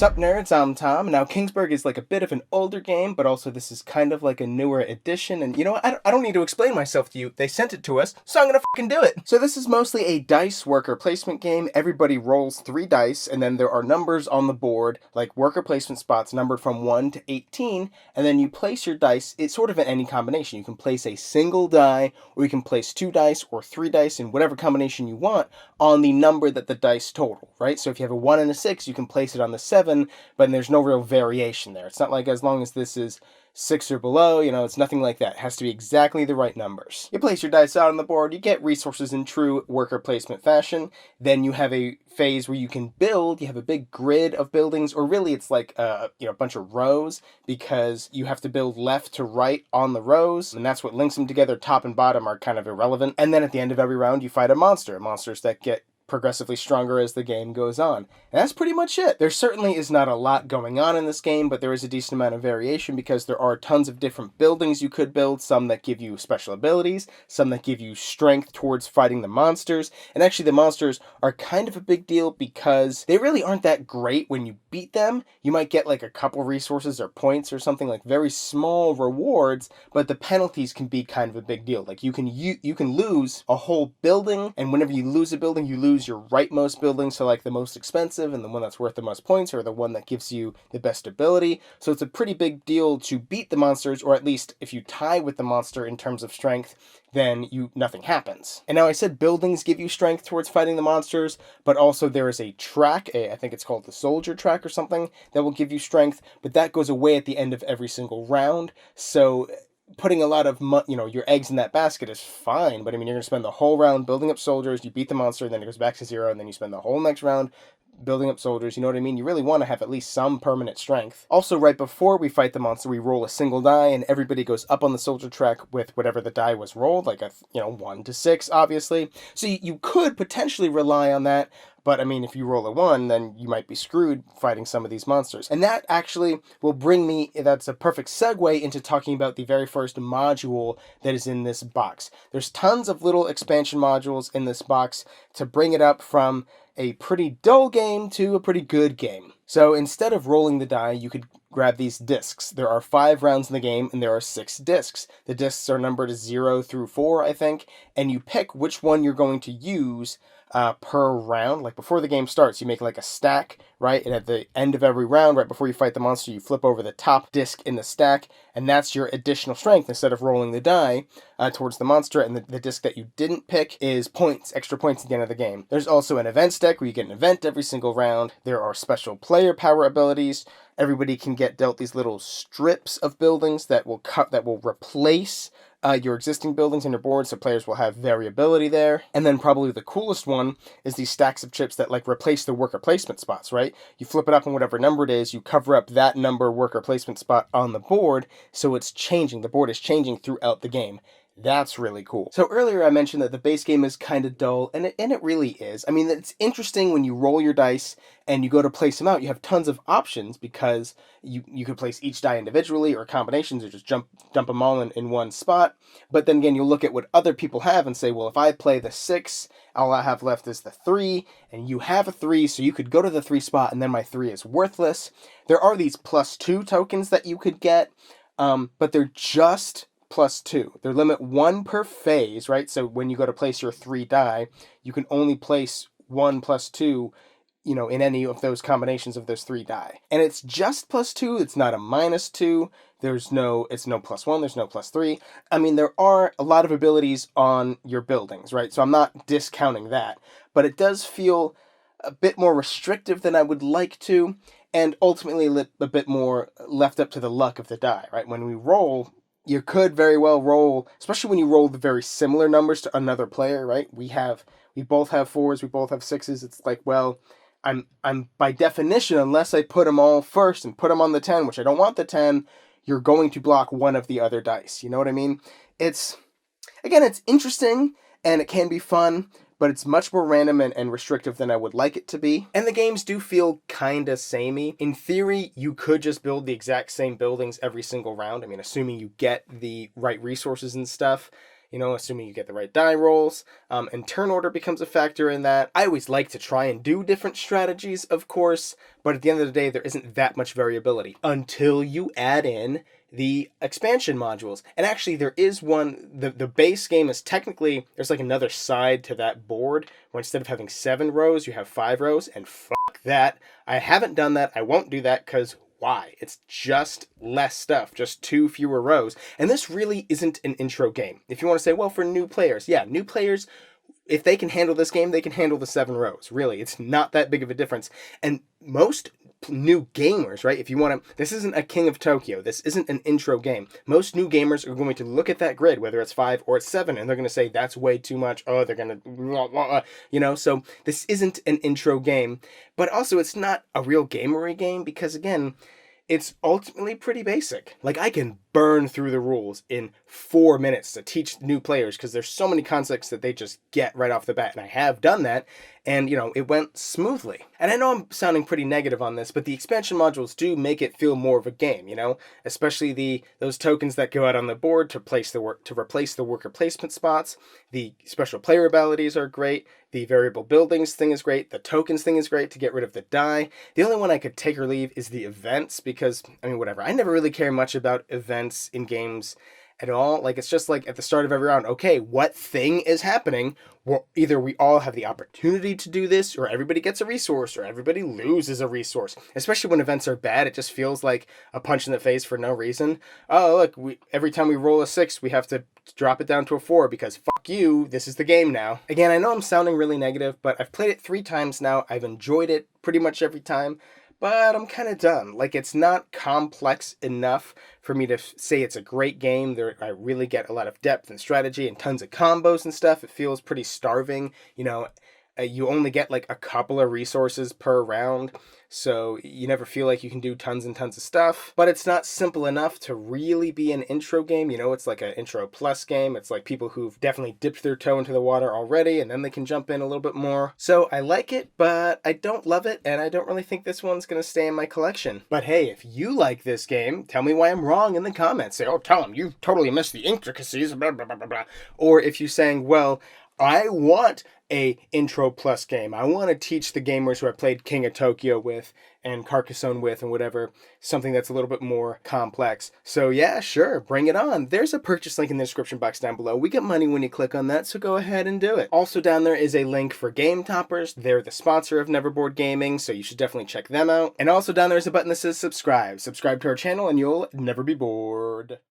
Sup nerds, I'm Tom. Now Kingsburg is like a bit of an older game, but also this is kind of like a newer edition. And you know what? I don't need to explain myself to you. They sent it to us, so I'm gonna fucking do it. So this is mostly a dice worker placement game. Everybody rolls 3 dice, and then there are numbers on the board, like worker placement spots numbered from 1 to 18, and then you place your dice. It's sort of in any combination. You can place a single die, or you can place 2 dice or 3 dice in whatever combination you want on the number that the dice total, right? So if you have a 1 and a 6, you can place it on the 7, but there's no real variation there. It's not like as long as this is 6 or below, it's nothing like that. It has to be exactly the right numbers. You place your dice out on the board, you get resources in true worker placement fashion, then you have a phase where you can build. You have a big grid of buildings, or really it's like a bunch of rows, because you have to build left to right on the rows, and that's what links them together. Top and bottom are kind of irrelevant. And then at the end of every round you fight a monster. Monsters that get progressively stronger as the game goes on. And that's pretty much it. There certainly is not a lot going on in this game, but there is a decent amount of variation because there are tons of different buildings you could build, some that give you special abilities, some that give you strength towards fighting the monsters. And actually the monsters are kind of a big deal because they really aren't that great when you beat them. You might get like a couple resources or points or something, like very small rewards, but the penalties can be kind of a big deal. Like you can lose a whole building, and whenever you lose a building, you lose your rightmost building, so like the most expensive and the one that's worth the most points, or the one that gives you the best ability. So it's a pretty big deal to beat the monsters, or at least if you tie with the monster in terms of strength, then nothing happens. And now I said buildings give you strength towards fighting the monsters, but also there is a track, I think it's called the soldier track or something, that will give you strength, but that goes away at the end of every single round. So putting a lot of your eggs in that basket is fine, but I mean, you're going to spend the whole round building up soldiers, you beat the monster, then it goes back to 0, and then you spend the whole next round building up soldiers. You know what I mean? You really want to have at least some permanent strength. Also, right before we fight the monster, we roll a single die, and everybody goes up on the soldier track with whatever the die was rolled, like a 1 to 6, obviously. So you could potentially rely on that. But I mean, if you roll a 1, then you might be screwed fighting some of these monsters. And that actually will bring me, that's a perfect segue into talking about the very first module that is in this box. There's tons of little expansion modules in this box to bring it up from a pretty dull game to a pretty good game. So instead of rolling the die, you could grab these discs. There are 5 rounds in the game, and there are 6 discs. The discs are numbered 0 through 4, I think, and you pick which one you're going to use per round. Like before the game starts, you make like a stack, right? And at the end of every round, right before you fight the monster, you flip over the top disc in the stack, and that's your additional strength instead of rolling the die towards the monster. And the disc that you didn't pick is points, extra points at the end of the game. There's also an events deck where you get an event every single round. There are special player power abilities. Everybody can get dealt these little strips of buildings that will replace your existing buildings on your board, so players will have variability there. And then probably the coolest one is these stacks of chips that like replace the worker placement spots, right? You flip it up on whatever number it is, you cover up that number worker placement spot on the board, so it's changing. The board is changing throughout the game. That's really cool. So earlier I mentioned that the base game is kind of dull, and it really is. I mean, it's interesting when you roll your dice and you go to place them out. You have tons of options because you could place each die individually or combinations, or just dump them all in one spot. But then again, you look at what other people have and say, well, if I play the 6, all I have left is the 3, and you have a 3, so you could go to the 3 spot, and then my 3 is worthless. There are these +2 tokens that you could get, but they're just +2. They're limit 1 per phase, right? So when you go to place your 3 die, you can only place 1 +2, in any of those combinations of those 3 die. And it's just +2, it's not a -2. It's no +1, there's no +3. I mean, there are a lot of abilities on your buildings, right? So I'm not discounting that, but it does feel a bit more restrictive than I would like to, and ultimately a bit more left up to the luck of the die, right? When we roll, you could very well roll, especially when you roll the very similar numbers to another player, right? We both have 4s, we both have 6s. It's like, well, I'm by definition, unless I put them all first and put them on the 10, which I don't want the 10, you're going to block one of the other dice. You know what I mean? It's interesting and it can be fun, but it's much more random and restrictive than I would like it to be. And the games do feel kinda samey. In theory, you could just build the exact same buildings every single round. I mean, assuming you get the right resources and stuff. assuming you get the right die rolls. And turn order becomes a factor in that. I always like to try and do different strategies, of course, but at the end of the day, there isn't that much variability until you add in the expansion modules. And actually, there is one. The base game is technically, there's like another side to that board where instead of having 7 rows, you have 5 rows, and fuck that. I haven't done that. I won't do that because why? It's just less stuff, just 2 fewer rows. And this really isn't an intro game. If you want to say, well, for new players, yeah, new players, if they can handle this game, they can handle the 7 rows. Really, it's not that big of a difference. And most new gamers, right? If you want to, this isn't a King of Tokyo. This isn't an intro game. Most new gamers are going to look at that grid, whether it's 5 or it's 7, and they're going to say, that's way too much. Oh, they're going to, so this isn't an intro game, but also it's not a real gamery game because, again, it's ultimately pretty basic. Like, I can burn through the rules in 4 minutes to teach new players because there's so many concepts that they just get right off the bat. And I have done that, and, it went smoothly. And I know I'm sounding pretty negative on this, but the expansion modules do make it feel more of a game, especially those tokens that go out on the board to replace the worker placement spots. The special player abilities are great. The variable buildings thing is great. The tokens thing is great to get rid of the die. The only one I could take or leave is the events because, whatever. I never really care much about events in games at all. Like, it's just like at the start of every round, okay, what thing is happening? Well, either we all have the opportunity to do this, or everybody gets a resource, or everybody loses a resource. Especially when events are bad, it just feels like a punch in the face for no reason. Oh, look, every time we roll a 6, we have to drop it down to a 4 because fuck you, this is the game now. Again, I know I'm sounding really negative, but I've played it 3 times now. I've enjoyed it pretty much every time. But I'm kind of done. Like, it's not complex enough for me to say it's a great game. I really get a lot of depth and strategy and tons of combos and stuff. It feels pretty starving. You only get like a couple of resources per round, so you never feel like you can do tons and tons of stuff. But it's not simple enough to really be an intro game. It's like an intro plus game. It's like people who've definitely dipped their toe into the water already, and then they can jump in a little bit more. So I like it, but I don't love it, and I don't really think this one's going to stay in my collection. But hey, if you like this game, tell me why I'm wrong in the comments. Say, oh, tell them you totally missed the intricacies, blah, blah, blah, blah, blah. Or if you're saying, well, I want a intro plus game. I want to teach the gamers who I played King of Tokyo with and Carcassonne with and whatever, something that's a little bit more complex. So yeah, sure, bring it on. There's a purchase link in the description box down below. We get money when you click on that, so go ahead and do it. Also down there is a link for Game Toppers. They're the sponsor of Neverboard Gaming, so you should definitely check them out. And also down there is a button that says subscribe. Subscribe to our channel and you'll never be bored.